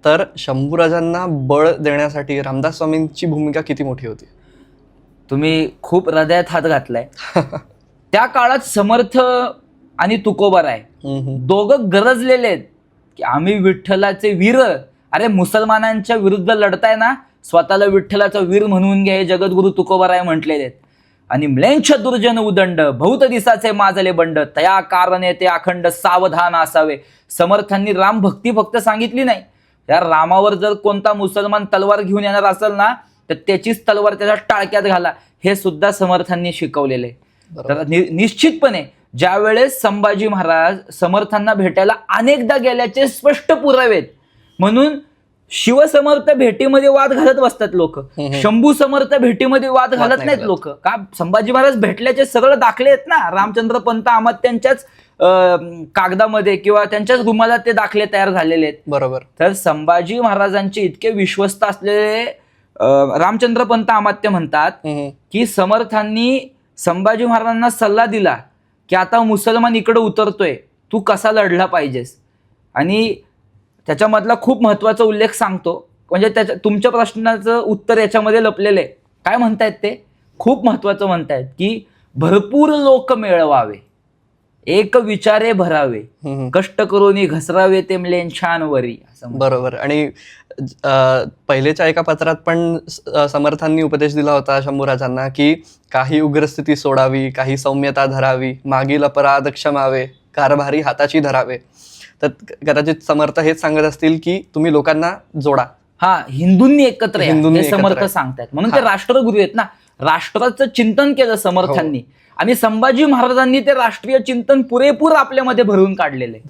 [SPEAKER 2] तर शंभूराजांना बळ देण्यासाठी रामदास स्वामींची भूमिका किती मोठी होती?
[SPEAKER 1] तुम्ही खूप हृदयात हात घातलाय. त्या काळात समर्थ आणि तुकोबाराय दोघं गरजलेले आहेत की आम्ही विठ्ठलाचे वीर. अरे मुसलमानांच्या विरुद्ध लढताय ना, स्वतःला विठ्ठलाचा वीर म्हणून घ्या, हे जगद्गुरु तुकोबाराय म्हटलेले आहेत. आणि म्लेंछ दुर्जन उदंड बहुत दिसाचे माजले बंड, तया कारणे ते अखंड सावधान असावे. समर्थांनी राम भक्ती फक्त सांगितली नाही, या रामावर जर कोणता मुसलमान तलवार घेऊन येणार असेल ना, तर त्याचीच तलवार त्याच्या टाळक्यात घाला, हे सुद्धा समर्थांनी शिकवलेले. तर निश्चितपणे ज्या वेळेस संभाजी महाराज समर्थांना भेटायला अनेकदा गेल्याचे स्पष्ट पुरावे आहेत. म्हणून शिवसमर्थ भेटीमध्ये वाद घालत बसतात लोक, शंभू समर्थ भेटीमध्ये वाद घालत नाहीत लोक. का? संभाजी महाराज भेटल्याचे सगळं दाखले आहेत ना, रामचंद्र पंत अमात्यांच्याच कागदामध्ये किंवा त्यांच्याच रुमाला ते दाखले तयार झालेले आहेत.
[SPEAKER 2] बरोबर.
[SPEAKER 1] तर संभाजी महाराजांचे इतके विश्वस्त असलेले रामचंद्र पंत अमात्य म्हणतात की समर्थांनी संभाजी महाराजांना सल्ला दिला की आता मुसलमान इकडे उतरतोय, तू कसा लढला पाहिजेस. आणि त्याच्यामधला खूप महत्वाचा उल्लेख सांगतो, म्हणजे त्याच्या तुमच्या प्रश्नाचं उत्तर याच्यामध्ये लपलेलं आहे. काय म्हणतायत ते? खूप महत्वाचं म्हणतायत की भरपूर लोक मिळवावे, एक विचारे भरावे, कष्ट करून घसरावे ते म्लेच्छांवरी.
[SPEAKER 2] बरोबर. आणि पहिलेच्या एका पत्रात पण समर्थांनी उपदेश दिला होता शंभूराजांना की काही उग्रस्थिती सोडावी, काही सौम्यता धरावी, मागील अपराध क्षमावे, कारभारी हाताची धरावे. तर कदाचित समर्थ हेच सांगत असतील की तुम्ही लोकांना जोडा.
[SPEAKER 1] हा, हिंदूंनी एकत्र या,
[SPEAKER 2] हिंदूंनी
[SPEAKER 1] हे समर्थ
[SPEAKER 2] एकत्र
[SPEAKER 1] सांगतायत. म्हणून ते राष्ट्रगुरु आहेत ना. राष्ट्राचं चिंतन केलं समर्थांनी, आणि संभाजी महाराजांनी ते राष्ट्रीय चिंतन पुरेपूर आपल्यामध्ये भरून काढलेले.